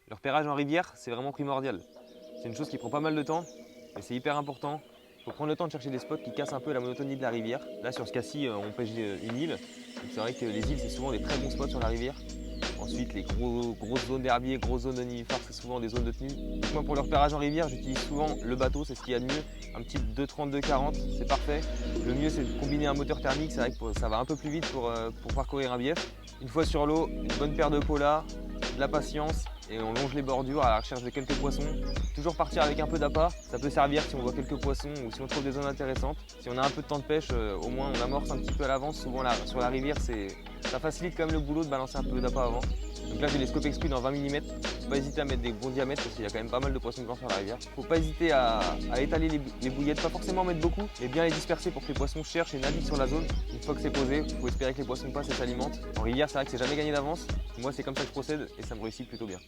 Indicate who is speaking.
Speaker 1: Le repérage en rivière, c'est vraiment primordial. C'est une chose qui prend pas mal de temps, mais c'est hyper important. Il faut prendre le temps de chercher des spots qui cassent un peu la monotonie de la rivière. Là, sur ce cas-ci, on pêche une île. Donc c'est vrai que les îles, c'est souvent des très bons spots sur la rivière. Ensuite, les grosses zones d'herbier, grosses zones de nénuphars, c'est souvent des zones de tenue. Donc moi, pour le repérage en rivière, j'utilise souvent le bateau, c'est ce qu'il y a de mieux. Un petit 2,30, 2,40, c'est parfait. Le mieux, c'est de combiner un moteur thermique. C'est vrai que ça va un peu plus vite pour parcourir un bief. Une fois sur l'eau, une bonne paire de polas, de la patience et on longe les bordures à la recherche de quelques poissons. Toujours partir avec un peu d'appât, ça peut servir si on voit quelques poissons ou si on trouve des zones intéressantes. Si on a un peu de temps de pêche, au moins on amorce un petit peu à l'avance. Souvent sur la rivière, ça facilite quand même le boulot de balancer un peu d'appât avant. Donc là j'ai les scope exclus dans 20 mm. Faut pas hésiter à mettre des bons diamètres parce qu'il y a quand même pas mal de poissons blancs sur la rivière. Faut pas hésiter à étaler les bouillettes, pas forcément en mettre beaucoup, mais bien les disperser pour que les poissons cherchent et naviguent sur la zone. Une fois que c'est posé, il faut espérer que les poissons passent et s'alimentent. En rivière, c'est vrai que c'est jamais gagné d'avance. Moi c'est comme ça que je procède et ça me réussit plutôt bien.